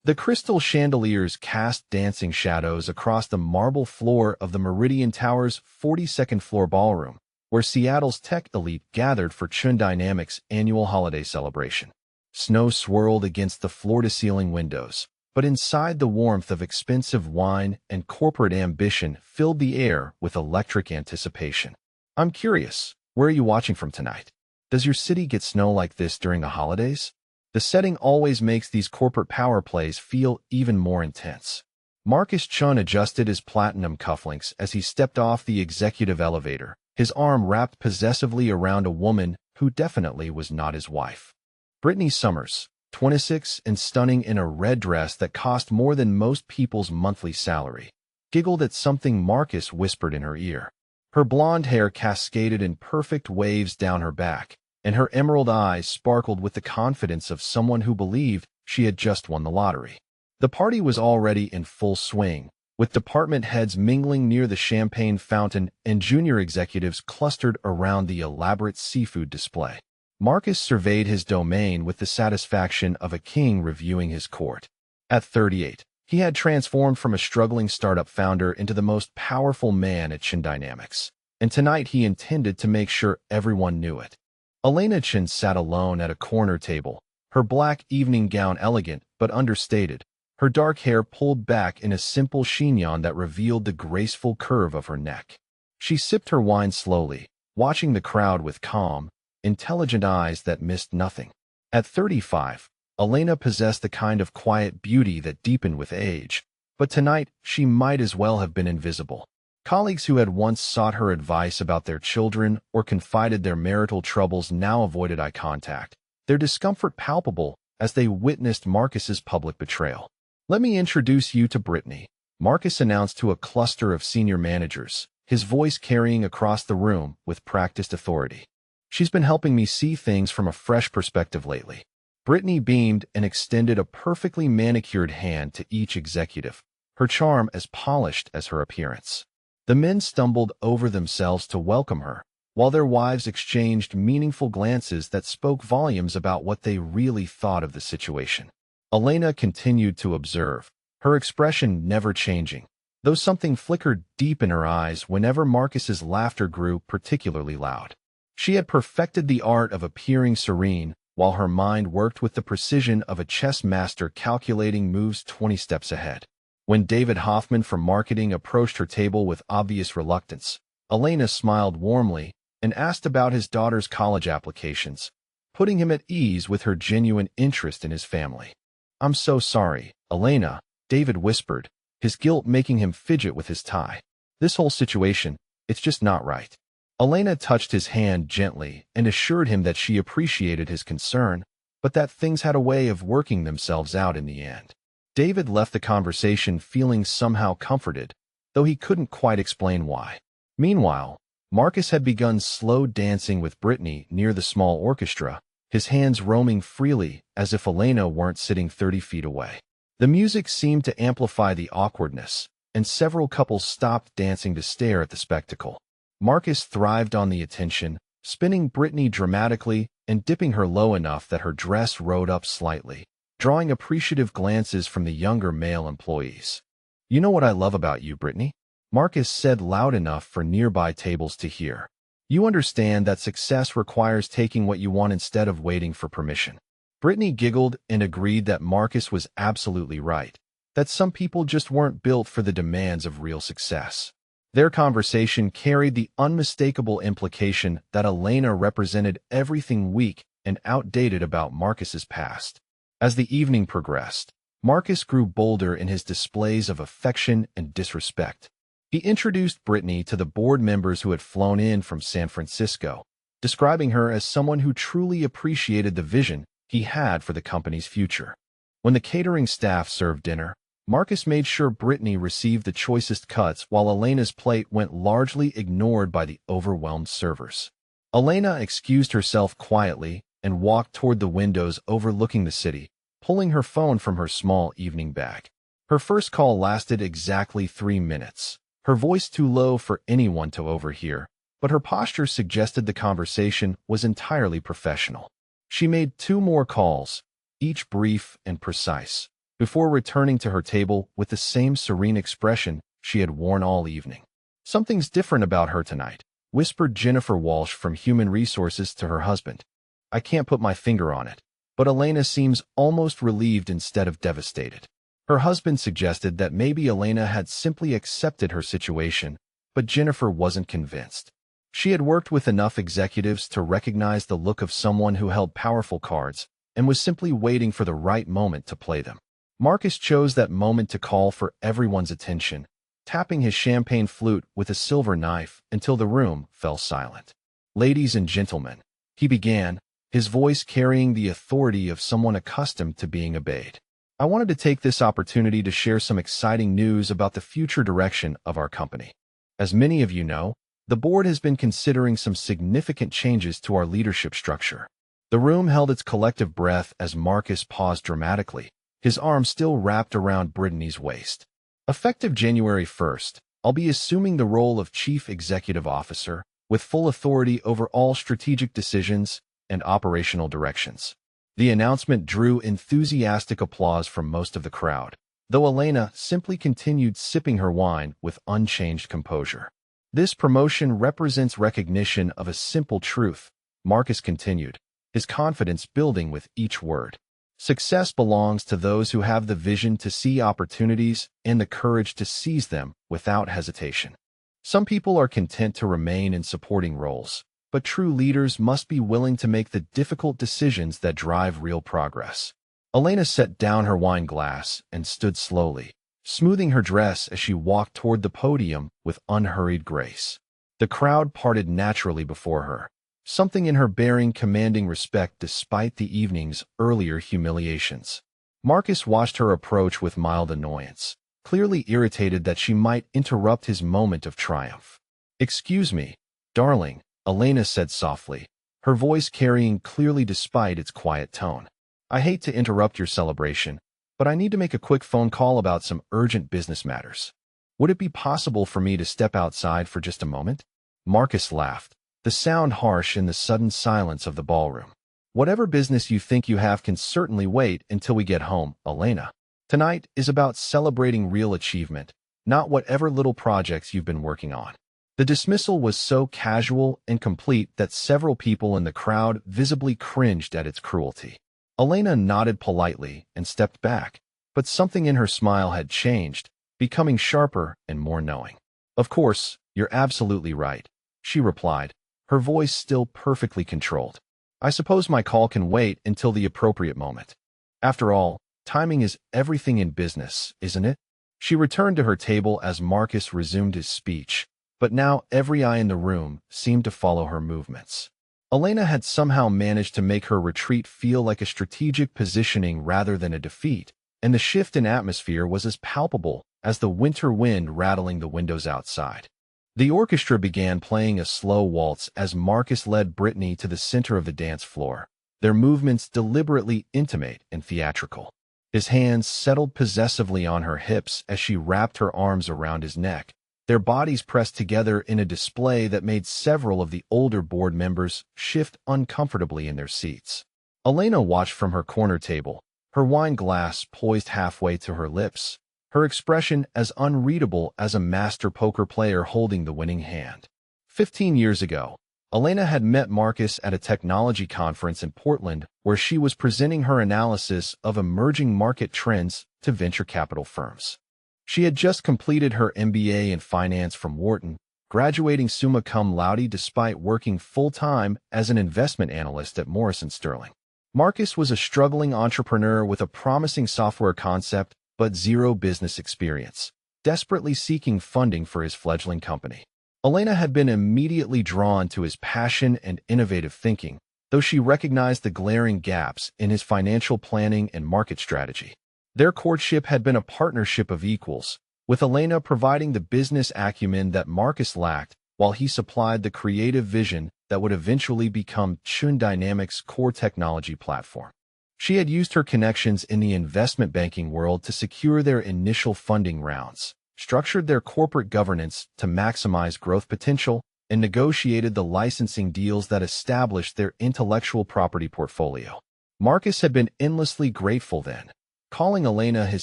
The crystal chandeliers cast dancing shadows across the marble floor of the Meridian Tower's 42nd floor ballroom, where Seattle's tech elite gathered for Chun Dynamics' annual holiday celebration. Snow swirled against the floor-to-ceiling windows, but inside the warmth of expensive wine and corporate ambition filled the air with electric anticipation. I'm curious, where are you watching from tonight? Does your city get snow like this during the holidays? The setting always makes these corporate power plays feel even more intense. Marcus Chun adjusted his platinum cufflinks as he stepped off the executive elevator, his arm wrapped possessively around a woman who definitely was not his wife. Brittany Summers, 26 and stunning in a red dress that cost more than most people's monthly salary, giggled at something Marcus whispered in her ear. Her blonde hair cascaded in perfect waves down her back, and her emerald eyes sparkled with the confidence of someone who believed she had just won the lottery. The party was already in full swing, with department heads mingling near the champagne fountain and junior executives clustered around the elaborate seafood display. Marcus surveyed his domain with the satisfaction of a king reviewing his court. At 38, he had transformed from a struggling startup founder into the most powerful man at Chun Dynamics, and tonight he intended to make sure everyone knew it. Elena Chen sat alone at a corner table, her black evening gown elegant but understated, her dark hair pulled back in a simple chignon that revealed the graceful curve of her neck. She sipped her wine slowly, watching the crowd with calm, intelligent eyes that missed nothing. At 35, Elena possessed the kind of quiet beauty that deepened with age, but tonight she might as well have been invisible. Colleagues who had once sought her advice about their children or confided their marital troubles now avoided eye contact, their discomfort palpable as they witnessed Marcus's public betrayal. "Let me introduce you to Brittany," Marcus announced to a cluster of senior managers, his voice carrying across the room with practiced authority. "She's been helping me see things from a fresh perspective lately." Brittany beamed and extended a perfectly manicured hand to each executive, her charm as polished as her appearance. The men stumbled over themselves to welcome her, while their wives exchanged meaningful glances that spoke volumes about what they really thought of the situation. Elena continued to observe, her expression never changing, though something flickered deep in her eyes whenever Marcus's laughter grew particularly loud. She had perfected the art of appearing serene, while her mind worked with the precision of a chess master calculating moves 20 steps ahead. When David Hoffman from marketing approached her table with obvious reluctance, Elena smiled warmly and asked about his daughter's college applications, putting him at ease with her genuine interest in his family. "I'm so sorry, Elena," David whispered, his guilt making him fidget with his tie. "This whole situation, it's just not right." Elena touched his hand gently and assured him that she appreciated his concern, but that things had a way of working themselves out in the end. David left the conversation feeling somehow comforted, though he couldn't quite explain why. Meanwhile, Marcus had begun slow dancing with Brittany near the small orchestra, his hands roaming freely as if Elena weren't sitting 30 feet away. The music seemed to amplify the awkwardness, and several couples stopped dancing to stare at the spectacle. Marcus thrived on the attention, spinning Brittany dramatically and dipping her low enough that her dress rode up slightly, drawing appreciative glances from the younger male employees. "You know what I love about you, Brittany?" Marcus said loud enough for nearby tables to hear. "You understand that success requires taking what you want instead of waiting for permission." Brittany giggled and agreed that Marcus was absolutely right, that some people just weren't built for the demands of real success. Their conversation carried the unmistakable implication that Elena represented everything weak and outdated about Marcus's past. As the evening progressed, Marcus grew bolder in his displays of affection and disrespect. He introduced Brittany to the board members who had flown in from San Francisco, describing her as someone who truly appreciated the vision he had for the company's future. When the catering staff served dinner, Marcus made sure Brittany received the choicest cuts while Elena's plate went largely ignored by the overwhelmed servers. Elena excused herself quietly and walked toward the windows overlooking the city, pulling her phone from her small evening bag. Her first call lasted exactly 3 minutes, her voice too low for anyone to overhear, but her posture suggested the conversation was entirely professional. She made 2 more calls, each brief and precise, before returning to her table with the same serene expression she had worn all evening. "Something's different about her tonight," whispered Jennifer Walsh from Human Resources to her husband. "I can't put my finger on it, but Elena seems almost relieved instead of devastated." Her husband suggested that maybe Elena had simply accepted her situation, but Jennifer wasn't convinced. She had worked with enough executives to recognize the look of someone who held powerful cards and was simply waiting for the right moment to play them. Marcus chose that moment to call for everyone's attention, tapping his champagne flute with a silver knife until the room fell silent. "Ladies and gentlemen," he began, his voice carrying the authority of someone accustomed to being obeyed. "I wanted to take this opportunity to share some exciting news about the future direction of our company. As many of you know, the board has been considering some significant changes to our leadership structure." The room held its collective breath as Marcus paused dramatically, his arm still wrapped around Brittany's waist. "Effective January 1st, I'll be assuming the role of Chief Executive Officer, with full authority over all strategic decisions and operational directions." The announcement drew enthusiastic applause from most of the crowd, though Elena simply continued sipping her wine with unchanged composure. "This promotion represents recognition of a simple truth," Marcus continued, his confidence building with each word. "Success belongs to those who have the vision to see opportunities and the courage to seize them without hesitation. Some people are content to remain in supporting roles, but true leaders must be willing to make the difficult decisions that drive real progress." Elena set down her wine glass and stood slowly, smoothing her dress as she walked toward the podium with unhurried grace. The crowd parted naturally before her, something in her bearing commanding respect despite the evening's earlier humiliations. Marcus watched her approach with mild annoyance, clearly irritated that she might interrupt his moment of triumph. "Excuse me, darling," Elena said softly, her voice carrying clearly despite its quiet tone. "I hate to interrupt your celebration, but I need to make a quick phone call about some urgent business matters. Would it be possible for me to step outside for just a moment?" Marcus laughed, the sound harsh in the sudden silence of the ballroom. "Whatever business you think you have can certainly wait until we get home, Elena. Tonight is about celebrating real achievement, not whatever little projects you've been working on." The dismissal was so casual and complete that several people in the crowd visibly cringed at its cruelty. Elena nodded politely and stepped back, but something in her smile had changed, becoming sharper and more knowing. "Of course, you're absolutely right," she replied, her voice still perfectly controlled. "I suppose my call can wait until the appropriate moment. After all, timing is everything in business, isn't it?" She returned to her table as Marcus resumed his speech, but now every eye in the room seemed to follow her movements. Elena had somehow managed to make her retreat feel like a strategic positioning rather than a defeat, and the shift in atmosphere was as palpable as the winter wind rattling the windows outside. The orchestra began playing a slow waltz as Marcus led Brittany to the center of the dance floor, their movements deliberately intimate and theatrical. His hands settled possessively on her hips as she wrapped her arms around his neck, their bodies pressed together in a display that made several of the older board members shift uncomfortably in their seats. Elena watched from her corner table, her wine glass poised halfway to her lips, her expression as unreadable as a master poker player holding the winning hand. 15 years ago, Elena had met Marcus at a technology conference in Portland where she was presenting her analysis of emerging market trends to venture capital firms. She had just completed her MBA in finance from Wharton, graduating summa cum laude despite working full-time as an investment analyst at Morrison Sterling. Marcus was a struggling entrepreneur with a promising software concept but zero business experience, desperately seeking funding for his fledgling company. Elena had been immediately drawn to his passion and innovative thinking, though she recognized the glaring gaps in his financial planning and market strategy. Their courtship had been a partnership of equals, with Elena providing the business acumen that Marcus lacked, while he supplied the creative vision that would eventually become Chun Dynamics' core technology platform. She had used her connections in the investment banking world to secure their initial funding rounds, structured their corporate governance to maximize growth potential, and negotiated the licensing deals that established their intellectual property portfolio. Marcus had been endlessly grateful then, calling Elena his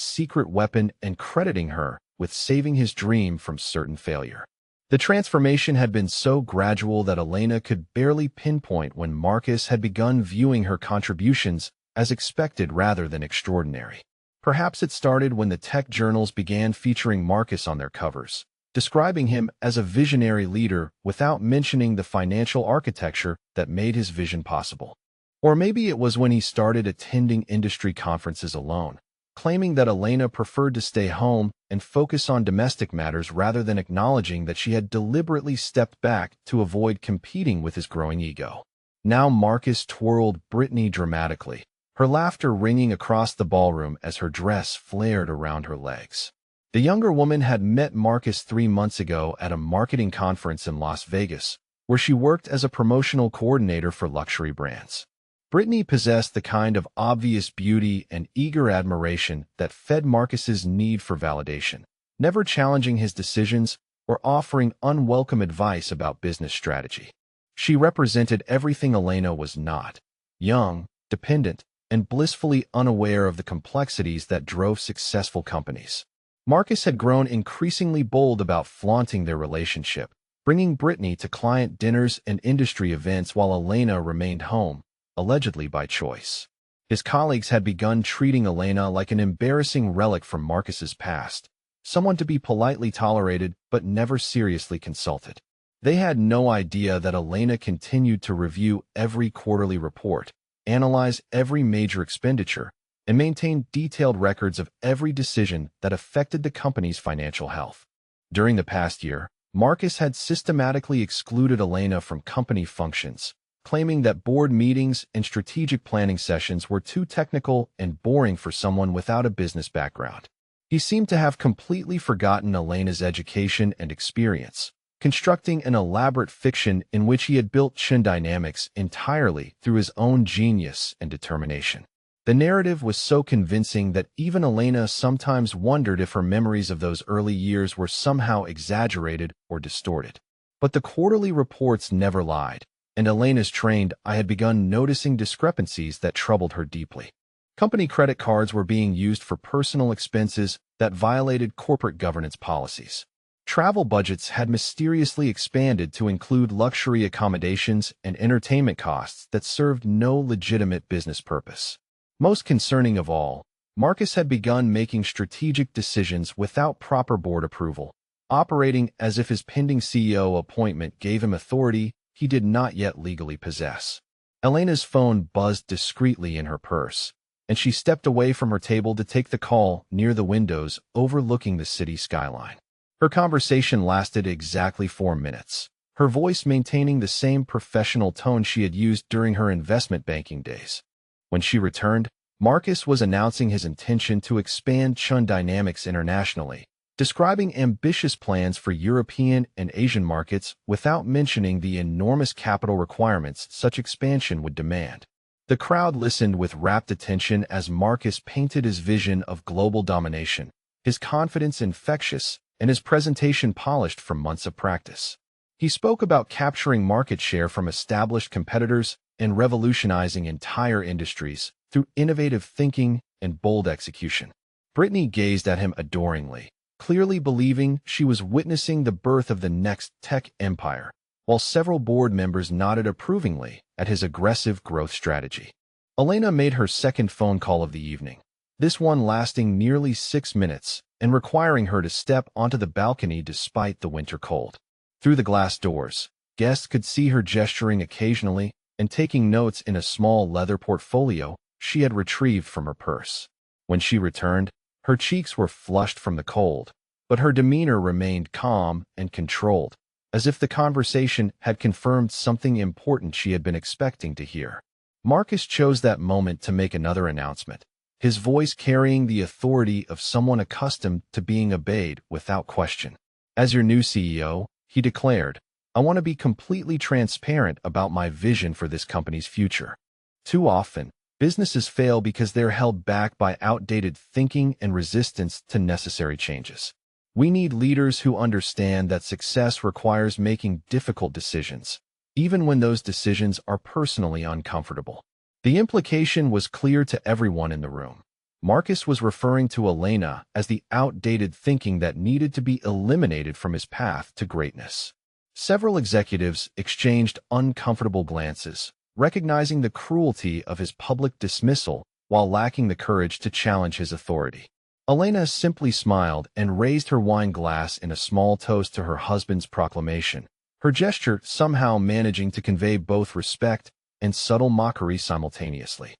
secret weapon and crediting her with saving his dream from certain failure. The transformation had been so gradual that Elena could barely pinpoint when Marcus had begun viewing her contributions as expected rather than extraordinary. Perhaps it started when the tech journals began featuring Marcus on their covers, describing him as a visionary leader without mentioning the financial architecture that made his vision possible. Or maybe it was when he started attending industry conferences alone, claiming that Elena preferred to stay home and focus on domestic matters rather than acknowledging that she had deliberately stepped back to avoid competing with his growing ego. Now Marcus twirled Brittany dramatically, her laughter ringing across the ballroom as her dress flared around her legs. The younger woman had met Marcus 3 months ago at a marketing conference in Las Vegas, where she worked as a promotional coordinator for luxury brands. Brittany possessed the kind of obvious beauty and eager admiration that fed Marcus's need for validation, never challenging his decisions or offering unwelcome advice about business strategy. She represented everything Elena was not: young, dependent, and blissfully unaware of the complexities that drove successful companies. Marcus had grown increasingly bold about flaunting their relationship, bringing Brittany to client dinners and industry events while Elena remained home, allegedly by choice. His colleagues had begun treating Elena like an embarrassing relic from Marcus's past, someone to be politely tolerated but never seriously consulted. They had no idea that Elena continued to review every quarterly report, analyze every major expenditure, and maintain detailed records of every decision that affected the company's financial health. During the past year, Marcus had systematically excluded Elena from company functions, claiming that board meetings and strategic planning sessions were too technical and boring for someone without a business background. He seemed to have completely forgotten Elena's education and experience, constructing an elaborate fiction in which he had built Chun Dynamics entirely through his own genius and determination. The narrative was so convincing that even Elena sometimes wondered if her memories of those early years were somehow exaggerated or distorted. But the quarterly reports never lied, and Elena's trained eye had begun noticing discrepancies that troubled her deeply. Company credit cards were being used for personal expenses that violated corporate governance policies. Travel budgets had mysteriously expanded to include luxury accommodations and entertainment costs that served no legitimate business purpose. Most concerning of all, Marcus had begun making strategic decisions without proper board approval, operating as if his pending CEO appointment gave him authority he did not yet legally possess. Elena's phone buzzed discreetly in her purse, and she stepped away from her table to take the call near the windows overlooking the city skyline. Her conversation lasted exactly 4 minutes, her voice maintaining the same professional tone she had used during her investment banking days. When she returned, Marcus was announcing his intention to expand Chun Dynamics internationally, describing ambitious plans for European and Asian markets without mentioning the enormous capital requirements such expansion would demand. The crowd listened with rapt attention as Marcus painted his vision of global domination, his confidence infectious, and his presentation polished from months of practice. He spoke about capturing market share from established competitors and revolutionizing entire industries through innovative thinking and bold execution. Brittany gazed at him adoringly, clearly believing she was witnessing the birth of the next tech empire, while several board members nodded approvingly at his aggressive growth strategy. Elena made her second phone call of the evening, this one lasting nearly 6 minutes and requiring her to step onto the balcony despite the winter cold. Through the glass doors, guests could see her gesturing occasionally and taking notes in a small leather portfolio she had retrieved from her purse. When she returned, her cheeks were flushed from the cold, but her demeanor remained calm and controlled, as if the conversation had confirmed something important she had been expecting to hear. Marcus chose that moment to make another announcement, his voice carrying the authority of someone accustomed to being obeyed without question. As your new CEO, he declared, I want to be completely transparent about my vision for this company's future. Too often, businesses fail because they're held back by outdated thinking and resistance to necessary changes. We need leaders who understand that success requires making difficult decisions, even when those decisions are personally uncomfortable. The implication was clear to everyone in the room. Marcus was referring to Elena as the outdated thinking that needed to be eliminated from his path to greatness. Several executives exchanged uncomfortable glances, recognizing the cruelty of his public dismissal while lacking the courage to challenge his authority. Elena simply smiled and raised her wine glass in a small toast to her husband's proclamation, her gesture somehow managing to convey both respect and subtle mockery simultaneously.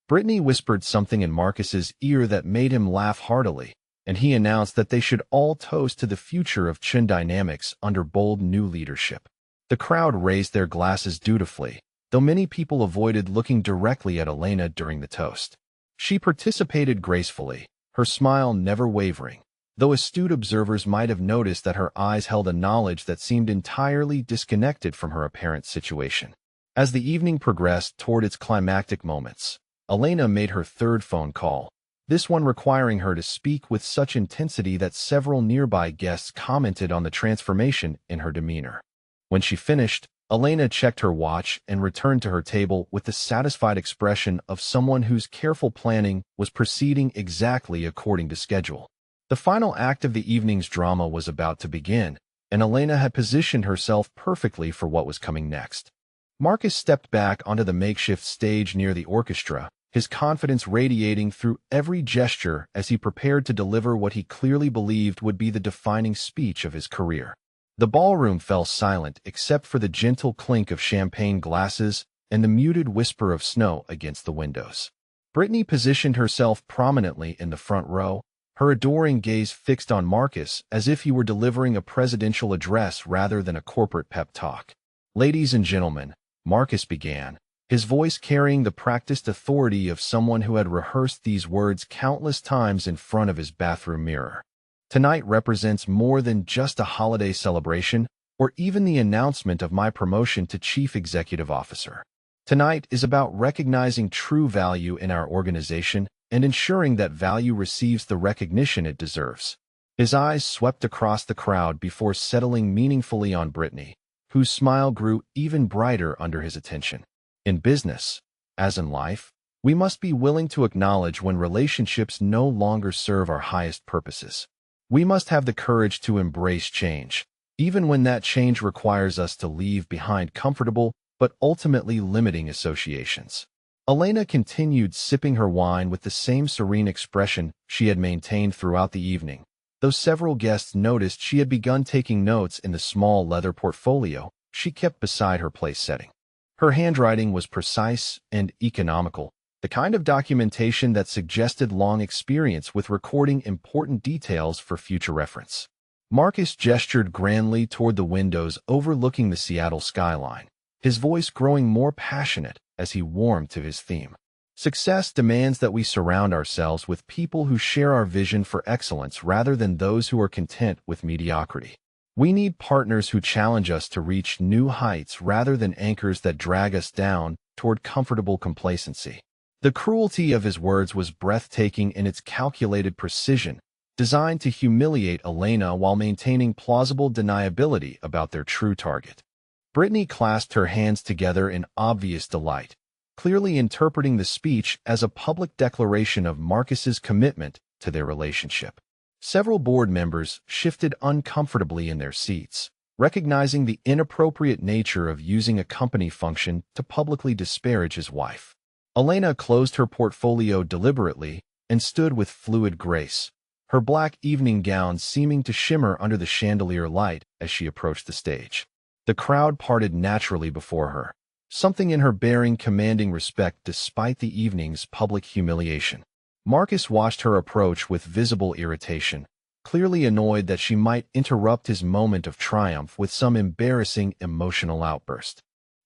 Brittany whispered something in Marcus's ear that made him laugh heartily, and he announced that they should all toast to the future of Chun Dynamics under bold new leadership. The crowd raised their glasses dutifully, though many people avoided looking directly at Elena during the toast. She participated gracefully, her smile never wavering, though astute observers might have noticed that her eyes held a knowledge that seemed entirely disconnected from her apparent situation. As the evening progressed toward its climactic moments, Elena made her third phone call, this one requiring her to speak with such intensity that several nearby guests commented on the transformation in her demeanor. When she finished, Elena checked her watch and returned to her table with the satisfied expression of someone whose careful planning was proceeding exactly according to schedule. The final act of the evening's drama was about to begin, and Elena had positioned herself perfectly for what was coming next. Marcus stepped back onto the makeshift stage near the orchestra, his confidence radiating through every gesture as he prepared to deliver what he clearly believed would be the defining speech of his career. The ballroom fell silent except for the gentle clink of champagne glasses and the muted whisper of snow against the windows. Brittany positioned herself prominently in the front row, her adoring gaze fixed on Marcus as if he were delivering a presidential address rather than a corporate pep talk. "Ladies and gentlemen," Marcus began, his voice carrying the practiced authority of someone who had rehearsed these words countless times in front of his bathroom mirror. "Tonight represents more than just a holiday celebration or even the announcement of my promotion to Chief Executive Officer. Tonight is about recognizing true value in our organization and ensuring that value receives the recognition it deserves." His eyes swept across the crowd before settling meaningfully on Brittany, whose smile grew even brighter under his attention. In business, as in life, we must be willing to acknowledge when relationships no longer serve our highest purposes. We must have the courage to embrace change, even when that change requires us to leave behind comfortable but ultimately limiting associations. Elena continued sipping her wine with the same serene expression she had maintained throughout the evening, though several guests noticed she had begun taking notes in the small leather portfolio she kept beside her place setting. Her handwriting was precise and economical, the kind of documentation that suggested long experience with recording important details for future reference. Marcus gestured grandly toward the windows overlooking the Seattle skyline, his voice growing more passionate as he warmed to his theme. "Success demands that we surround ourselves with people who share our vision for excellence rather than those who are content with mediocrity. We need partners who challenge us to reach new heights rather than anchors that drag us down toward comfortable complacency." The cruelty of his words was breathtaking in its calculated precision, designed to humiliate Elena while maintaining plausible deniability about their true target. Brittany clasped her hands together in obvious delight, clearly interpreting the speech as a public declaration of Marcus's commitment to their relationship. Several board members shifted uncomfortably in their seats, recognizing the inappropriate nature of using a company function to publicly disparage his wife. Elena closed her portfolio deliberately and stood with fluid grace, her black evening gown seeming to shimmer under the chandelier light as she approached the stage. The crowd parted naturally before her, something in her bearing commanding respect despite the evening's public humiliation. Marcus watched her approach with visible irritation, clearly annoyed that she might interrupt his moment of triumph with some embarrassing emotional outburst.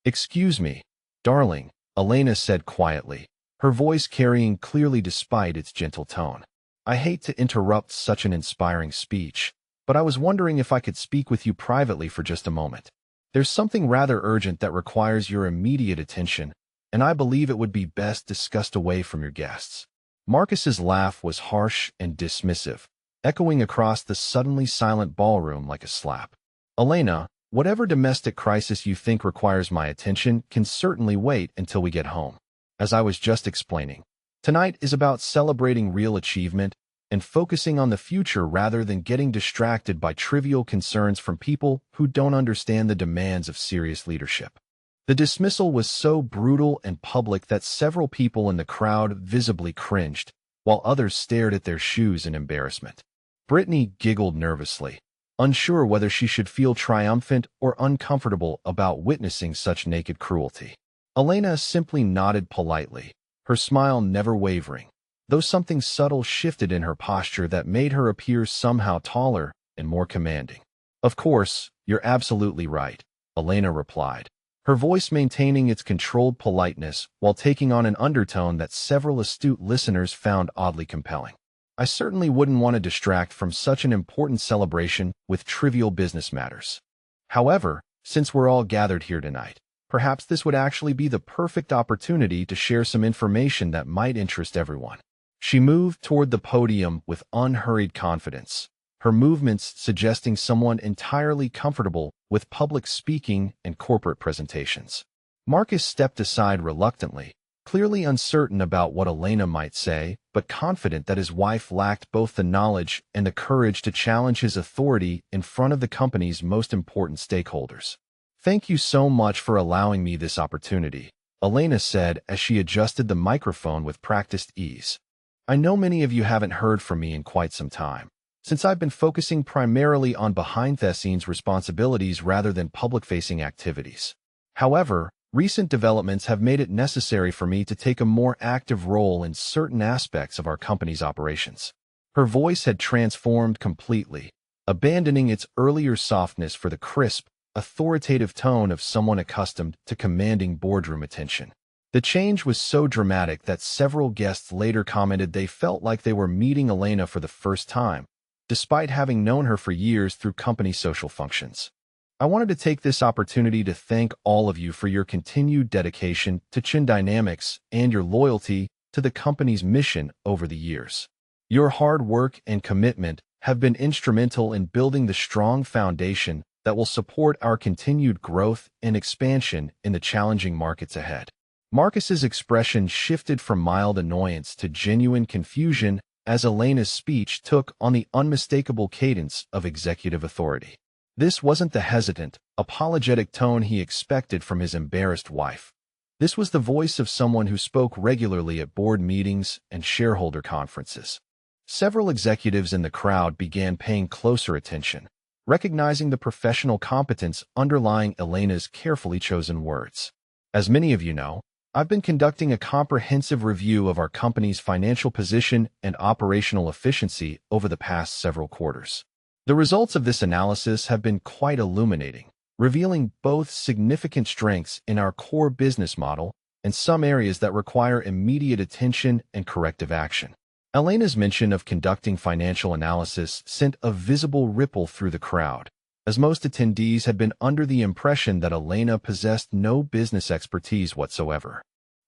"Excuse me, darling," Elena said quietly, her voice carrying clearly despite its gentle tone. "I hate to interrupt such an inspiring speech, but I was wondering if I could speak with you privately for just a moment. There's something rather urgent that requires your immediate attention, and I believe it would be best discussed away from your guests." Marcus's laugh was harsh and dismissive, echoing across the suddenly silent ballroom like a slap. "Elena, whatever domestic crisis you think requires my attention can certainly wait until we get home. As I was just explaining, Tonight is about celebrating real achievement and focusing on the future rather than getting distracted by trivial concerns from people who don't understand the demands of serious leadership. The dismissal was so brutal and public that several people in the crowd visibly cringed, while others stared at their shoes in embarrassment. Brittany giggled nervously, unsure whether she should feel triumphant or uncomfortable about witnessing such naked cruelty. Elena simply nodded politely, her smile never wavering, though something subtle shifted in her posture that made her appear somehow taller and more commanding. "Of course, you're absolutely right," Elena replied, her voice maintaining its controlled politeness while taking on an undertone that several astute listeners found oddly compelling. "I certainly wouldn't want to distract from such an important celebration with trivial business matters. However, since we're all gathered here tonight, perhaps this would actually be the perfect opportunity to share some information that might interest everyone." She moved toward the podium with unhurried confidence, her movements suggesting someone entirely comfortable with public speaking and corporate presentations. Marcus stepped aside reluctantly, clearly uncertain about what Elena might say, but confident that his wife lacked both the knowledge and the courage to challenge his authority in front of the company's most important stakeholders. "Thank you so much for allowing me this opportunity," Elena said as she adjusted the microphone with practiced ease. "I know many of you haven't heard from me in quite some time, since I've been focusing primarily on behind-the-scenes responsibilities rather than public-facing activities. However, recent developments have made it necessary for me to take a more active role in certain aspects of our company's operations." Her voice had transformed completely, abandoning its earlier softness for the crisp, authoritative tone of someone accustomed to commanding boardroom attention. The change was so dramatic that several guests later commented they felt like they were meeting Elena for the first time, despite having known her for years through company social functions. "I wanted to take this opportunity to thank all of you for your continued dedication to Chin Dynamics and your loyalty to the company's mission over the years. Your hard work and commitment have been instrumental in building the strong foundation that will support our continued growth and expansion in the challenging markets ahead." Marcus's expression shifted from mild annoyance to genuine confusion as Elena's speech took on the unmistakable cadence of executive authority. This wasn't the hesitant, apologetic tone he expected from his embarrassed wife. This was the voice of someone who spoke regularly at board meetings and shareholder conferences. Several executives in the crowd began paying closer attention, recognizing the professional competence underlying Elena's carefully chosen words. "As many of you know, I've been conducting a comprehensive review of our company's financial position and operational efficiency over the past several quarters. The results of this analysis have been quite illuminating, revealing both significant strengths in our core business model and some areas that require immediate attention and corrective action." Elena's mention of conducting financial analysis sent a visible ripple through the crowd, as most attendees had been under the impression that Elena possessed no business expertise whatsoever.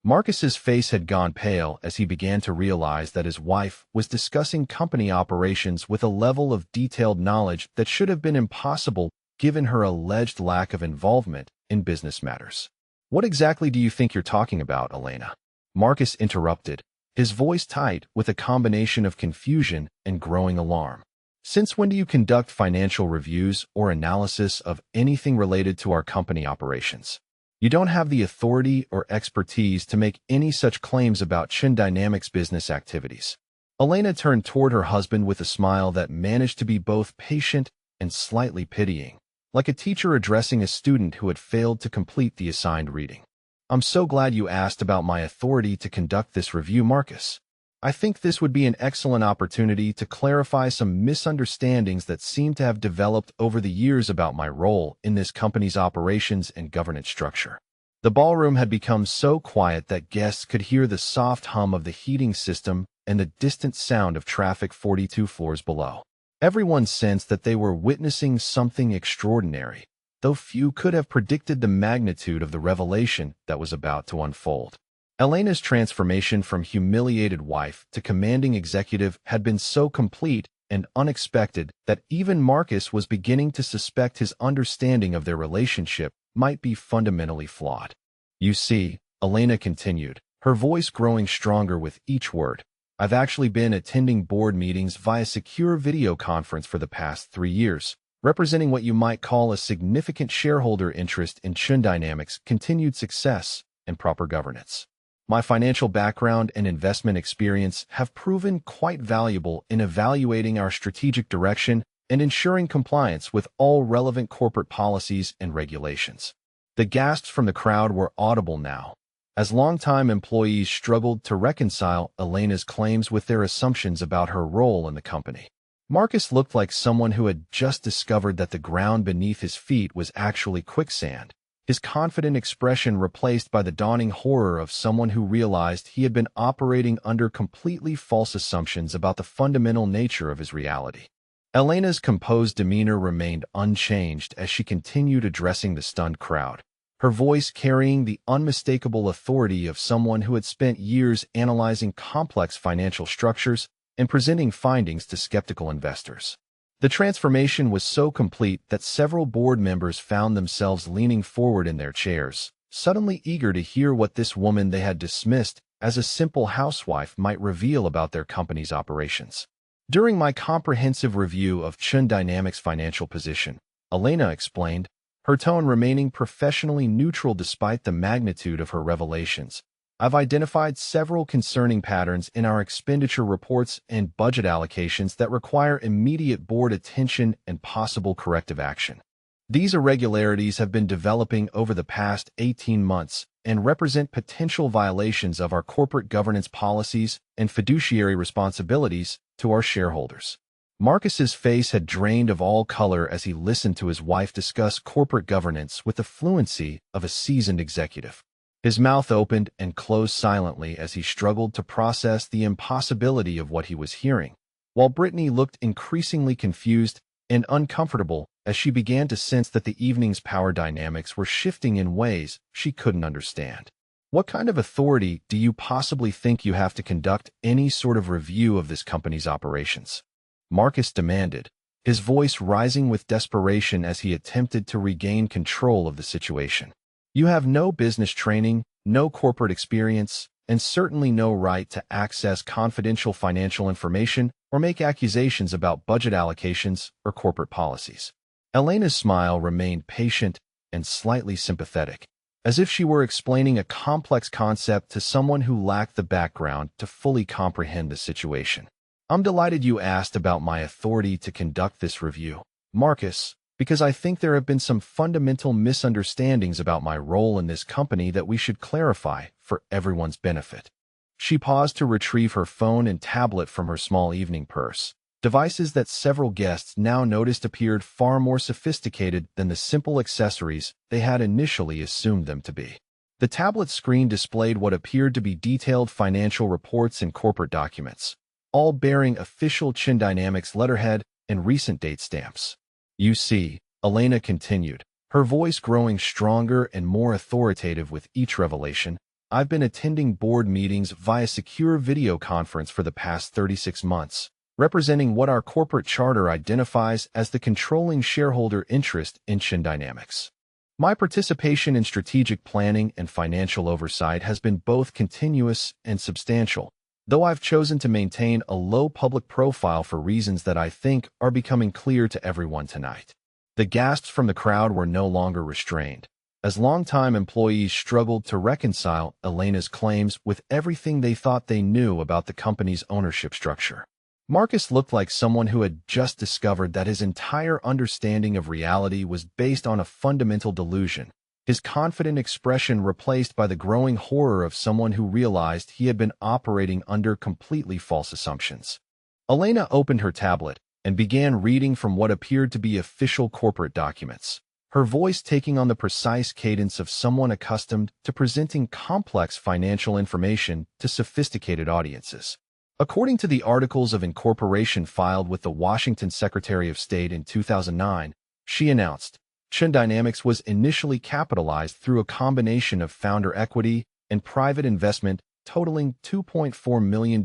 Marcus's face had gone pale as he began to realize that his wife was discussing company operations with a level of detailed knowledge that should have been impossible given her alleged lack of involvement in business matters. "What exactly do you think you're talking about, Elena?" Marcus interrupted, his voice tight with a combination of confusion and growing alarm. "Since when do you conduct financial reviews or analysis of anything related to our company operations? You don't have the authority or expertise to make any such claims about Chin Dynamics business activities." Elena turned toward her husband with a smile that managed to be both patient and slightly pitying, like a teacher addressing a student who had failed to complete the assigned reading. "I'm so glad you asked about my authority to conduct this review, Marcus. I think this would be an excellent opportunity to clarify some misunderstandings that seem to have developed over the years about my role in this company's operations and governance structure." The ballroom had become so quiet that guests could hear the soft hum of the heating system and the distant sound of traffic 42 floors below. Everyone sensed that they were witnessing something extraordinary, though few could have predicted the magnitude of the revelation that was about to unfold. Elena's transformation from humiliated wife to commanding executive had been so complete and unexpected that even Marcus was beginning to suspect his understanding of their relationship might be fundamentally flawed. "You see," Elena continued, her voice growing stronger with each word. "I've actually been attending board meetings via secure video conference for the past 3 years, representing what you might call a significant shareholder interest in Chun Dynamics' continued success and proper governance. My financial background and investment experience have proven quite valuable in evaluating our strategic direction and ensuring compliance with all relevant corporate policies and regulations." The gasps from the crowd were audible now, as longtime employees struggled to reconcile Elena's claims with their assumptions about her role in the company. Marcus looked like someone who had just discovered that the ground beneath his feet was actually quicksand, his confident expression replaced by the dawning horror of someone who realized he had been operating under completely false assumptions about the fundamental nature of his reality. Elena's composed demeanor remained unchanged as she continued addressing the stunned crowd, her voice carrying the unmistakable authority of someone who had spent years analyzing complex financial structures and presenting findings to skeptical investors. The transformation was so complete that several board members found themselves leaning forward in their chairs, suddenly eager to hear what this woman they had dismissed as a simple housewife might reveal about their company's operations. "During my comprehensive review of Chun Dynamics' financial position," Elena explained, her tone remaining professionally neutral despite the magnitude of her revelations, "I've identified several concerning patterns in our expenditure reports and budget allocations that require immediate board attention and possible corrective action. These irregularities have been developing over the past 18 months and represent potential violations of our corporate governance policies and fiduciary responsibilities to our shareholders." Marcus's face had drained of all color as he listened to his wife discuss corporate governance with the fluency of a seasoned executive. His mouth opened and closed silently as he struggled to process the impossibility of what he was hearing, while Brittany looked increasingly confused and uncomfortable as she began to sense that the evening's power dynamics were shifting in ways she couldn't understand. "What kind of authority do you possibly think you have to conduct any sort of review of this company's operations?" Marcus demanded, his voice rising with desperation as he attempted to regain control of the situation. "You have no business training, no corporate experience, and certainly no right to access confidential financial information or make accusations about budget allocations or corporate policies." Elena's smile remained patient and slightly sympathetic, as if she were explaining a complex concept to someone who lacked the background to fully comprehend the situation. "I'm delighted you asked about my authority to conduct this review, Marcus, because I think there have been some fundamental misunderstandings about my role in this company that we should clarify for everyone's benefit." She paused to retrieve her phone and tablet from her small evening purse, devices that several guests now noticed appeared far more sophisticated than the simple accessories they had initially assumed them to be. The tablet screen displayed what appeared to be detailed financial reports and corporate documents, all bearing official Chun Dynamics letterhead and recent date stamps. "You see," Elena continued, her voice growing stronger and more authoritative with each revelation, "I've been attending board meetings via secure video conference for the past 36 months, representing what our corporate charter identifies as the controlling shareholder interest in Chun Dynamics. My participation in strategic planning and financial oversight has been both continuous and substantial, though I've chosen to maintain a low public profile for reasons that I think are becoming clear to everyone tonight." The gasps from the crowd were no longer restrained, as longtime employees struggled to reconcile Elena's claims with everything they thought they knew about the company's ownership structure. Marcus looked like someone who had just discovered that his entire understanding of reality was based on a fundamental delusion, his confident expression replaced by the growing horror of someone who realized he had been operating under completely false assumptions. Elena opened her tablet and began reading from what appeared to be official corporate documents, her voice taking on the precise cadence of someone accustomed to presenting complex financial information to sophisticated audiences. According to the articles of incorporation filed with the Washington Secretary of State in 2009, she announced, Chun Dynamics was initially capitalized through a combination of founder equity and private investment totaling $2.4 million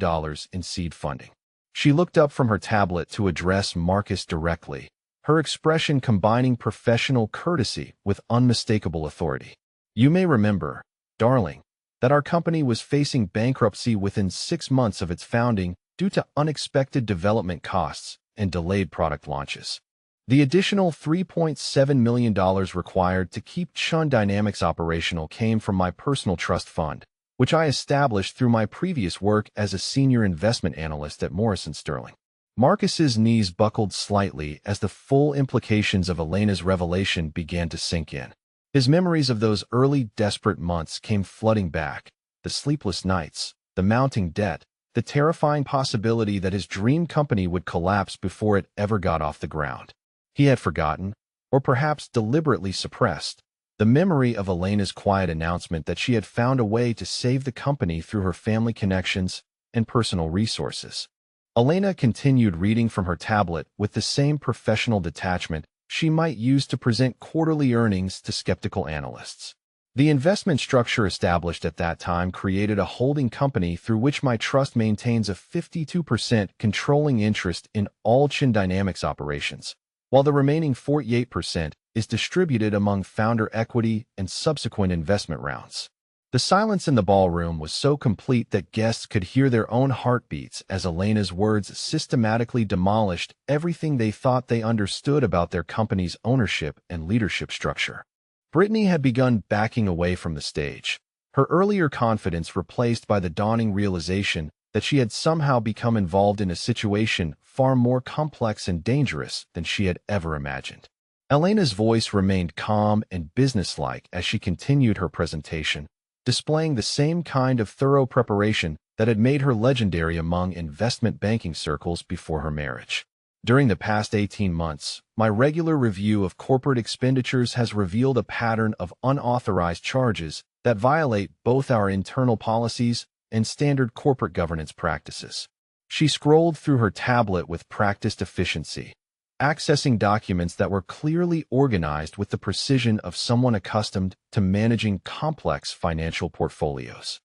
in seed funding. She looked up from her tablet to address Marcus directly, her expression combining professional courtesy with unmistakable authority. "You may remember, darling, that our company was facing bankruptcy within 6 months of its founding due to unexpected development costs and delayed product launches. The additional $3.7 million required to keep Chun Dynamics operational came from my personal trust fund, which I established through my previous work as a senior investment analyst at Morrison Sterling. Marcus's knees buckled slightly as the full implications of Elena's revelation began to sink in. His memories of those early desperate months came flooding back, the sleepless nights, the mounting debt, the terrifying possibility that his dream company would collapse before it ever got off the ground. He had forgotten, or perhaps deliberately suppressed, the memory of Elena's quiet announcement that she had found a way to save the company through her family connections and personal resources. Elena continued reading from her tablet with the same professional detachment she might use to present quarterly earnings to skeptical analysts. The investment structure established at that time created a holding company through which my trust maintains a 52% controlling interest in all Chun Dynamics operations, while the remaining 48% is distributed among founder equity and subsequent investment rounds. The silence in the ballroom was so complete that guests could hear their own heartbeats as Elena's words systematically demolished everything they thought they understood about their company's ownership and leadership structure. Brittany had begun backing away from the stage, her earlier confidence replaced by the dawning realization that she had somehow become involved in a situation far more complex and dangerous than she had ever imagined. Elena's voice remained calm and businesslike as she continued her presentation, displaying the same kind of thorough preparation that had made her legendary among investment banking circles before her marriage. During the past 18 months, my regular review of corporate expenditures has revealed a pattern of unauthorized charges that violate both our internal policies and standard corporate governance practices. She scrolled through her tablet with practiced efficiency, accessing documents that were clearly organized with the precision of someone accustomed to managing complex financial portfolios.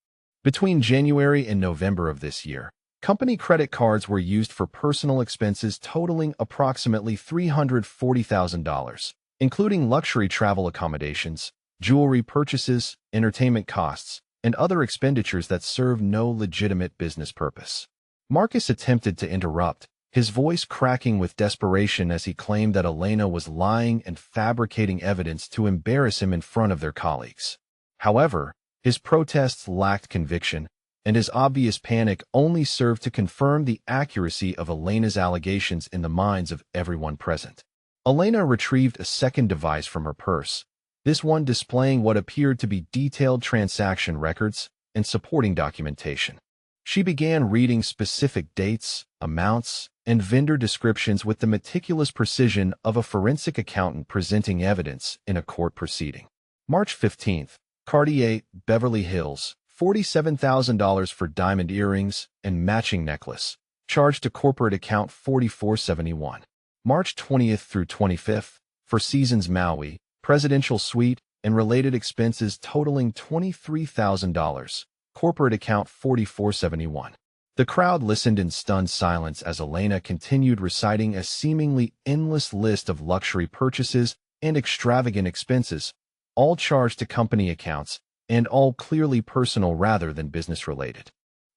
Between January and November of this year, company credit cards were used for personal expenses totaling approximately $340,000, including luxury travel accommodations, jewelry purchases, entertainment costs, and other expenditures that serve no legitimate business purpose. Marcus attempted to interrupt, his voice cracking with desperation as he claimed that Elena was lying and fabricating evidence to embarrass him in front of their colleagues. However, his protests lacked conviction, and his obvious panic only served to confirm the accuracy of Elena's allegations in the minds of everyone present. Elena retrieved a second device from her purse, this one displaying what appeared to be detailed transaction records and supporting documentation. She began reading specific dates, amounts, and vendor descriptions with the meticulous precision of a forensic accountant presenting evidence in a court proceeding. March 15th, Cartier, Beverly Hills, $47,000 for diamond earrings and matching necklace, charged to corporate account 4471. March 20th through 25th, Four Seasons Maui, presidential suite and related expenses totaling $23,000, corporate account 4471. The crowd listened in stunned silence as Elena continued reciting a seemingly endless list of luxury purchases and extravagant expenses, all charged to company accounts and all clearly personal rather than business-related.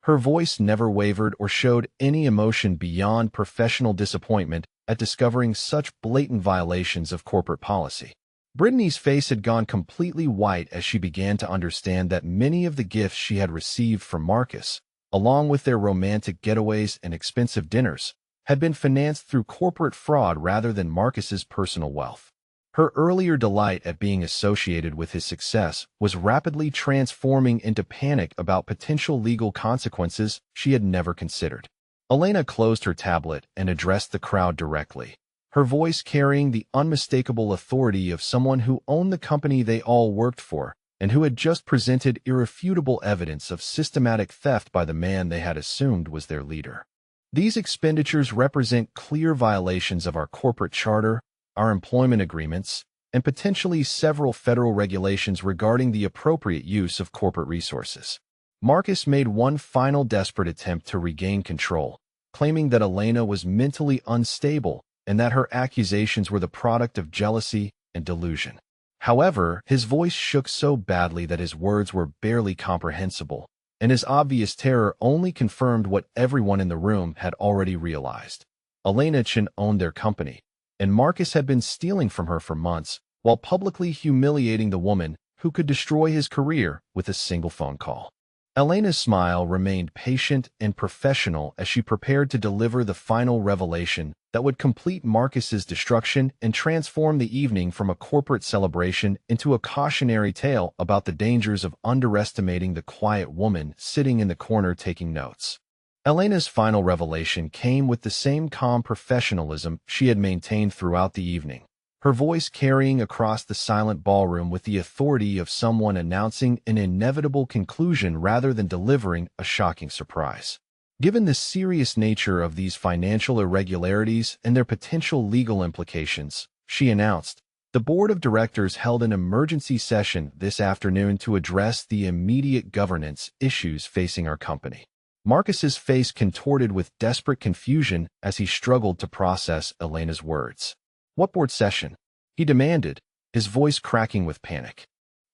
Her voice never wavered or showed any emotion beyond professional disappointment at discovering such blatant violations of corporate policy. Brittany's face had gone completely white as she began to understand that many of the gifts she had received from Marcus, along with their romantic getaways and expensive dinners, had been financed through corporate fraud rather than Marcus's personal wealth. Her earlier delight at being associated with his success was rapidly transforming into panic about potential legal consequences she had never considered. Elena closed her tablet and addressed the crowd directly, her voice carrying the unmistakable authority of someone who owned the company they all worked for and who had just presented irrefutable evidence of systematic theft by the man they had assumed was their leader. These expenditures represent clear violations of our corporate charter, our employment agreements, and potentially several federal regulations regarding the appropriate use of corporate resources. Marcus made one final desperate attempt to regain control, claiming that Elena was mentally unstable and that her accusations were the product of jealousy and delusion. However, his voice shook so badly that his words were barely comprehensible, and his obvious terror only confirmed what everyone in the room had already realized. Elena Chen owned their company, and Marcus had been stealing from her for months, while publicly humiliating the woman who could destroy his career with a single phone call. Elena's smile remained patient and professional as she prepared to deliver the final revelation that would complete Marcus's destruction and transform the evening from a corporate celebration into a cautionary tale about the dangers of underestimating the quiet woman sitting in the corner taking notes. Elena's final revelation came with the same calm professionalism she had maintained throughout the evening, her voice carrying across the silent ballroom with the authority of someone announcing an inevitable conclusion rather than delivering a shocking surprise. Given the serious nature of these financial irregularities and their potential legal implications, she announced, the board of directors held an emergency session this afternoon to address the immediate governance issues facing our company. Marcus's face contorted with desperate confusion as he struggled to process Elena's words. What board session? He demanded, his voice cracking with panic.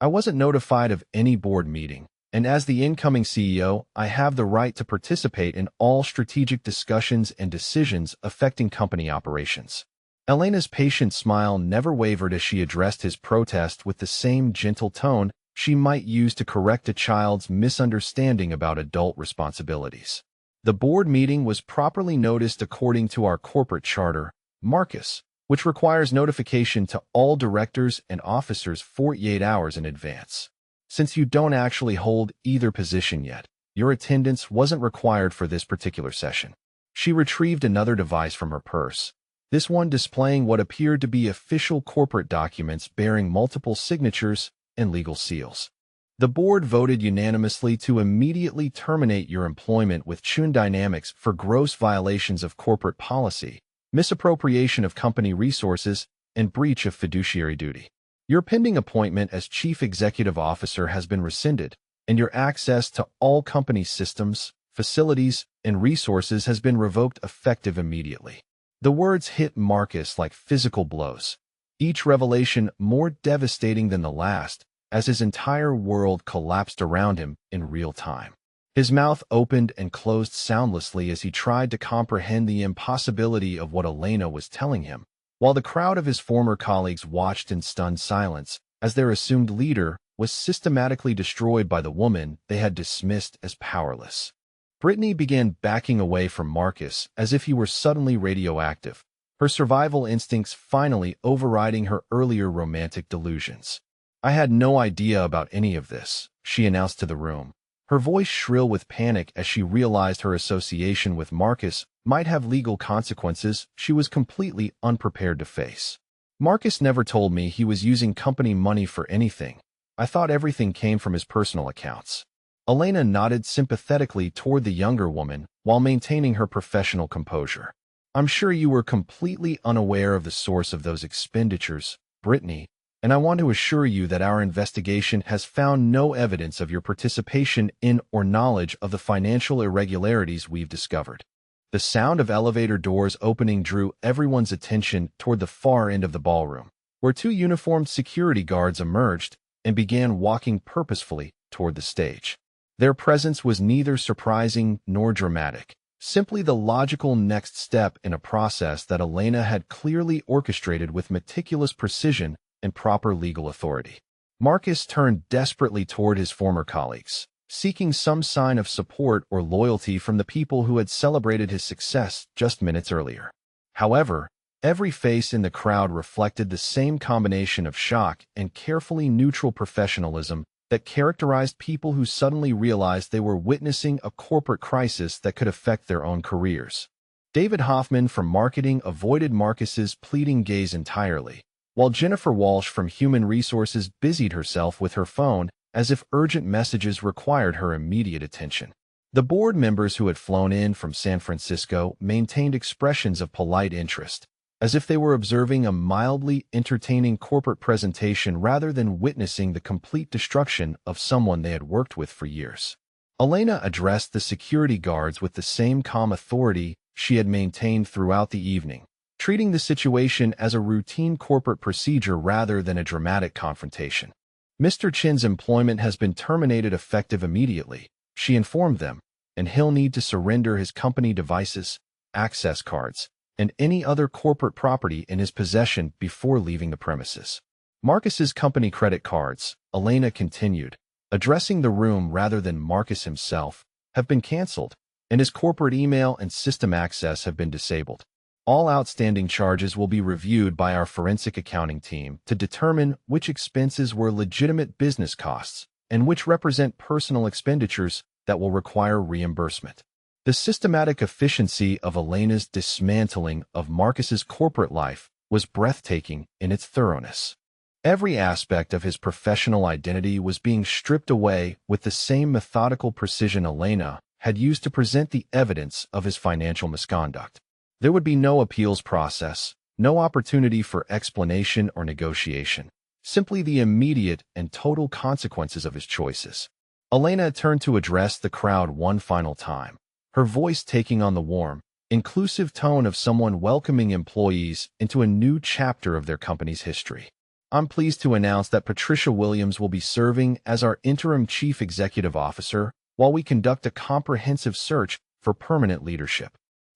I wasn't notified of any board meeting, and as the incoming CEO, I have the right to participate in all strategic discussions and decisions affecting company operations. Elena's patient smile never wavered as she addressed his protest with the same gentle tone she might use to correct a child's misunderstanding about adult responsibilities. The board meeting was properly noticed according to our corporate charter, Marcus, which requires notification to all directors and officers 48 hours in advance. Since you don't actually hold either position yet, your attendance wasn't required for this particular session. She retrieved another device from her purse, this one displaying what appeared to be official corporate documents bearing multiple signatures and legal seals. The board voted unanimously to immediately terminate your employment with Chun Dynamics for gross violations of corporate policy, misappropriation of company resources, and breach of fiduciary duty. Your pending appointment as Chief Executive Officer has been rescinded, and your access to all company systems, facilities, and resources has been revoked effective immediately. The words hit Marcus like physical blows, each revelation more devastating than the last, as his entire world collapsed around him in real time. His mouth opened and closed soundlessly as he tried to comprehend the impossibility of what Elena was telling him, while the crowd of his former colleagues watched in stunned silence as their assumed leader was systematically destroyed by the woman they had dismissed as powerless. Brittany began backing away from Marcus as if he were suddenly radioactive, her survival instincts finally overriding her earlier romantic delusions. I had no idea about any of this, she announced to the room, her voice shrill with panic as she realized her association with Marcus might have legal consequences she was completely unprepared to face. Marcus never told me he was using company money for anything. I thought everything came from his personal accounts. Elena nodded sympathetically toward the younger woman while maintaining her professional composure. I'm sure you were completely unaware of the source of those expenditures, Brittany, and I want to assure you that our investigation has found no evidence of your participation in or knowledge of the financial irregularities we've discovered. The sound of elevator doors opening drew everyone's attention toward the far end of the ballroom, where two uniformed security guards emerged and began walking purposefully toward the stage. Their presence was neither surprising nor dramatic, simply the logical next step in a process that Elena had clearly orchestrated with meticulous precision and proper legal authority. Marcus turned desperately toward his former colleagues, seeking some sign of support or loyalty from the people who had celebrated his success just minutes earlier. However, every face in the crowd reflected the same combination of shock and carefully neutral professionalism that characterized people who suddenly realized they were witnessing a corporate crisis that could affect their own careers. David Hoffman from marketing avoided Marcus's pleading gaze entirely, while Jennifer Walsh from Human Resources busied herself with her phone as if urgent messages required her immediate attention. The board members who had flown in from San Francisco maintained expressions of polite interest, as if they were observing a mildly entertaining corporate presentation rather than witnessing the complete destruction of someone they had worked with for years. Elena addressed the security guards with the same calm authority she had maintained throughout the evening, treating the situation as a routine corporate procedure rather than a dramatic confrontation. Mr. Chin's employment has been terminated effective immediately, she informed them, and he'll need to surrender his company devices, access cards, and any other corporate property in his possession before leaving the premises. Marcus's company credit cards, Elena continued, addressing the room rather than Marcus himself, have been canceled, and his corporate email and system access have been disabled. All outstanding charges will be reviewed by our forensic accounting team to determine which expenses were legitimate business costs and which represent personal expenditures that will require reimbursement. The systematic efficiency of Elena's dismantling of Marcus's corporate life was breathtaking in its thoroughness. Every aspect of his professional identity was being stripped away with the same methodical precision Elena had used to present the evidence of his financial misconduct. There would be no appeals process, no opportunity for explanation or negotiation, simply the immediate and total consequences of his choices. Elena turned to address the crowd one final time, her voice taking on the warm, inclusive tone of someone welcoming employees into a new chapter of their company's history. I'm pleased to announce that Patricia Williams will be serving as our interim chief executive officer while we conduct a comprehensive search for permanent leadership.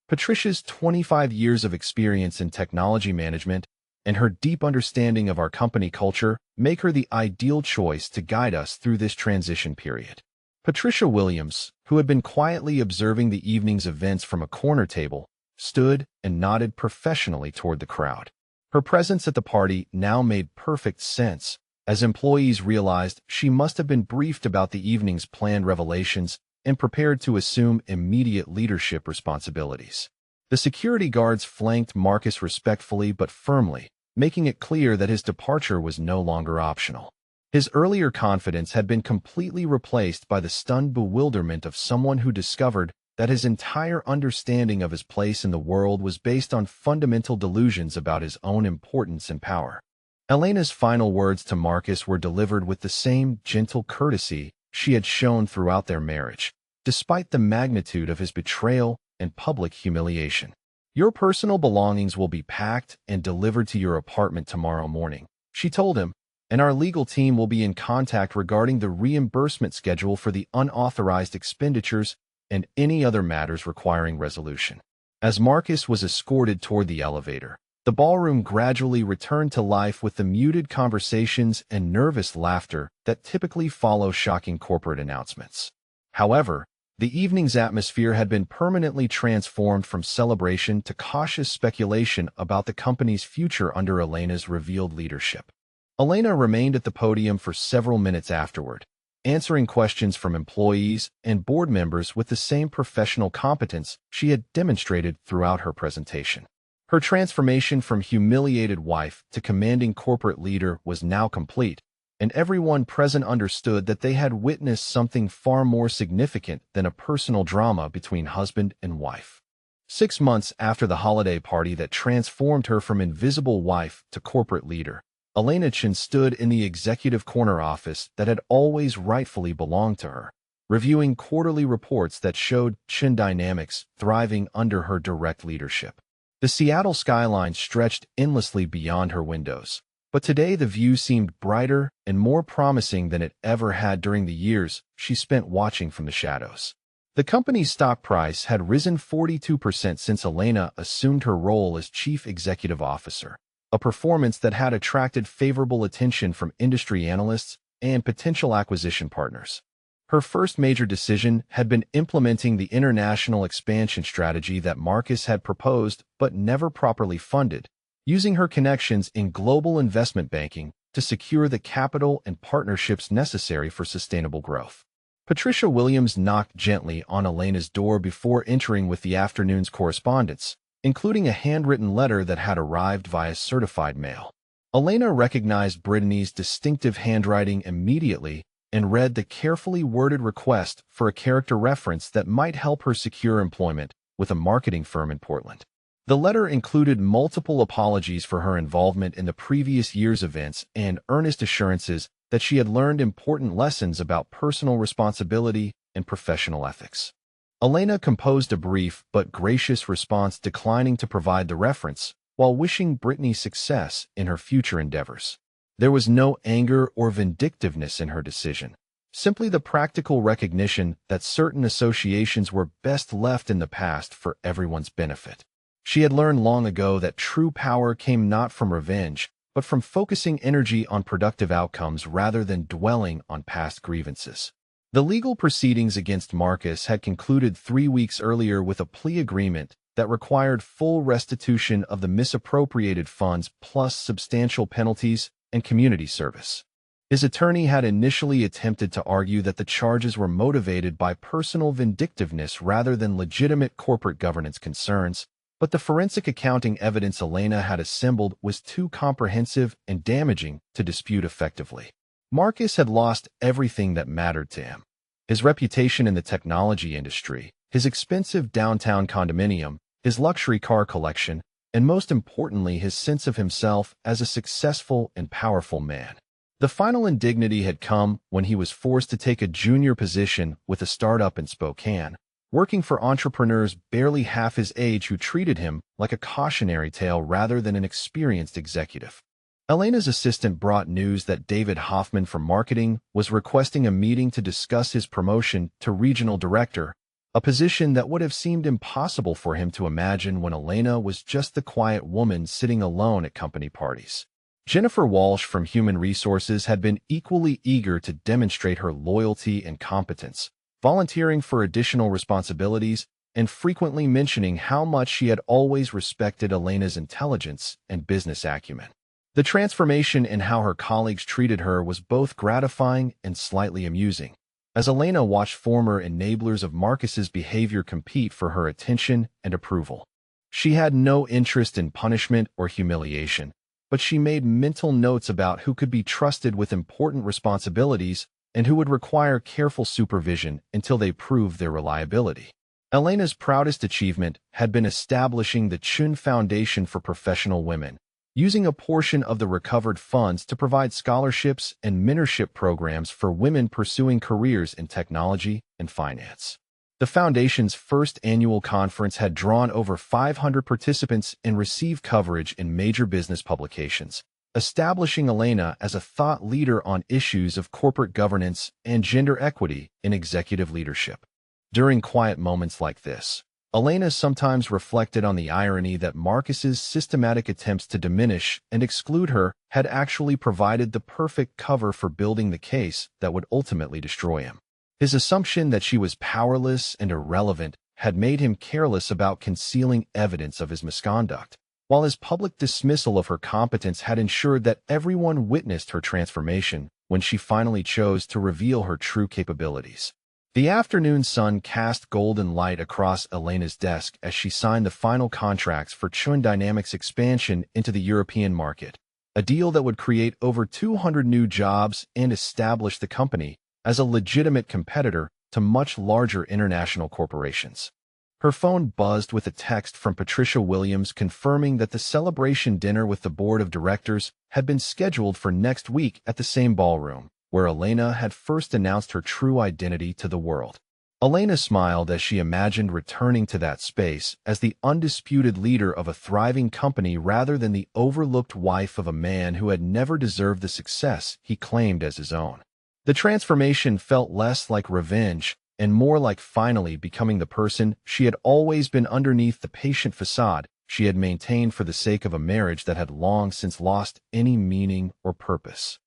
Patricia's 25 years of experience in technology management and her deep understanding of our company culture make her the ideal choice to guide us through this transition period. Patricia Williams, who had been quietly observing the evening's events from a corner table, stood and nodded professionally toward the crowd. Her presence at the party now made perfect sense, as employees realized she must have been briefed about the evening's planned revelations and prepared to assume immediate leadership responsibilities. The security guards flanked Marcus respectfully but firmly, making it clear that his departure was no longer optional. His earlier confidence had been completely replaced by the stunned bewilderment of someone who discovered that his entire understanding of his place in the world was based on fundamental delusions about his own importance and power. Elena's final words to Marcus were delivered with the same gentle courtesy she had shown throughout their marriage, despite the magnitude of his betrayal and public humiliation. Your personal belongings will be packed and delivered to your apartment tomorrow morning, she told him, and our legal team will be in contact regarding the reimbursement schedule for the unauthorized expenditures and any other matters requiring resolution. As Marcus was escorted toward the elevator, the ballroom gradually returned to life with the muted conversations and nervous laughter that typically follow shocking corporate announcements. However, the evening's atmosphere had been permanently transformed from celebration to cautious speculation about the company's future under Elena's revealed leadership. Elena remained at the podium for several minutes afterward, answering questions from employees and board members with the same professional competence she had demonstrated throughout her presentation. Her transformation from humiliated wife to commanding corporate leader was now complete, and everyone present understood that they had witnessed something far more significant than a personal drama between husband and wife. 6 months after the holiday party that transformed her from invisible wife to corporate leader, Elena Chin stood in the executive corner office that had always rightfully belonged to her, reviewing quarterly reports that showed Chin Dynamics thriving under her direct leadership. The Seattle skyline stretched endlessly beyond her windows, but today the view seemed brighter and more promising than it ever had during the years she spent watching from the shadows. The company's stock price had risen 42% since Elena assumed her role as chief executive officer, a performance that had attracted favorable attention from industry analysts and potential acquisition partners. Her first major decision had been implementing the international expansion strategy that Marcus had proposed but never properly funded, using her connections in global investment banking to secure the capital and partnerships necessary for sustainable growth. Patricia Williams knocked gently on Elena's door before entering with the afternoon's correspondence, including a handwritten letter that had arrived via certified mail. Elena recognized Brittany's distinctive handwriting immediately and read the carefully worded request for a character reference that might help her secure employment with a marketing firm in Portland. The letter included multiple apologies for her involvement in the previous year's events and earnest assurances that she had learned important lessons about personal responsibility and professional ethics. Elena composed a brief but gracious response declining to provide the reference, while wishing Brittany success in her future endeavors. There was no anger or vindictiveness in her decision, simply the practical recognition that certain associations were best left in the past for everyone's benefit. She had learned long ago that true power came not from revenge, but from focusing energy on productive outcomes rather than dwelling on past grievances. The legal proceedings against Marcus had concluded 3 weeks earlier with a plea agreement that required full restitution of the misappropriated funds plus substantial penalties and community service. His attorney had initially attempted to argue that the charges were motivated by personal vindictiveness rather than legitimate corporate governance concerns, but the forensic accounting evidence Elena had assembled was too comprehensive and damaging to dispute effectively. Marcus had lost everything that mattered to him: his reputation in the technology industry, his expensive downtown condominium, his luxury car collection, and most importantly, his sense of himself as a successful and powerful man. The final indignity had come when he was forced to take a junior position with a startup in Spokane, working for entrepreneurs barely half his age who treated him like a cautionary tale rather than an experienced executive. Elena's assistant brought news that David Hoffman from marketing was requesting a meeting to discuss his promotion to regional director, a position that would have seemed impossible for him to imagine when Elena was just the quiet woman sitting alone at company parties. Jennifer Walsh from Human Resources had been equally eager to demonstrate her loyalty and competence, volunteering for additional responsibilities and frequently mentioning how much she had always respected Elena's intelligence and business acumen. The transformation in how her colleagues treated her was both gratifying and slightly amusing, as Elena watched former enablers of Marcus's behavior compete for her attention and approval. She had no interest in punishment or humiliation, but she made mental notes about who could be trusted with important responsibilities and who would require careful supervision until they proved their reliability. Elena's proudest achievement had been establishing the Chun Foundation for Professional Women, using a portion of the recovered funds to provide scholarships and mentorship programs for women pursuing careers in technology and finance. The foundation's first annual conference had drawn over 500 participants and received coverage in major business publications, establishing Elena as a thought leader on issues of corporate governance and gender equity in executive leadership. During quiet moments like this, Elena sometimes reflected on the irony that Marcus's systematic attempts to diminish and exclude her had actually provided the perfect cover for building the case that would ultimately destroy him. His assumption that she was powerless and irrelevant had made him careless about concealing evidence of his misconduct, while his public dismissal of her competence had ensured that everyone witnessed her transformation when she finally chose to reveal her true capabilities. The afternoon sun cast golden light across Elena's desk as she signed the final contracts for Chun Dynamics' expansion into the European market, a deal that would create over 200 new jobs and establish the company as a legitimate competitor to much larger international corporations. Her phone buzzed with a text from Patricia Williams confirming that the celebration dinner with the board of directors had been scheduled for next week at the same ballroom, where Elena had first announced her true identity to the world. Elena smiled as she imagined returning to that space as the undisputed leader of a thriving company rather than the overlooked wife of a man who had never deserved the success he claimed as his own. The transformation felt less like revenge and more like finally becoming the person she had always been underneath the patient facade she had maintained for the sake of a marriage that had long since lost any meaning or purpose.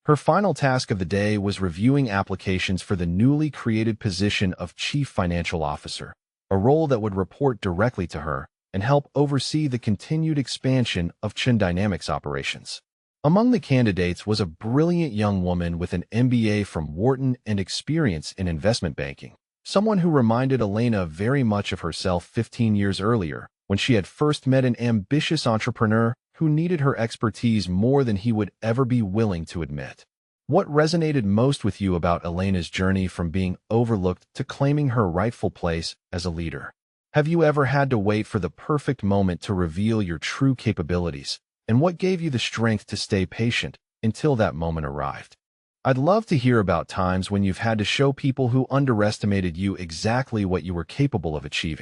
Her final task of the day was reviewing applications for the newly created position of Chief Financial Officer, a role that would report directly to her and help oversee the continued expansion of Chun Dynamics operations. Among the candidates was a brilliant young woman with an MBA from Wharton and experience in investment banking, someone who reminded Elena very much of herself 15 years earlier when she had first met an ambitious entrepreneur who needed her expertise more than he would ever be willing to admit. What resonated most with you about Elena's journey from being overlooked to claiming her rightful place as a leader? Have you ever had to wait for the perfect moment to reveal your true capabilities? And what gave you the strength to stay patient until that moment arrived? I'd love to hear about times when you've had to show people who underestimated you exactly what you were capable of achieving.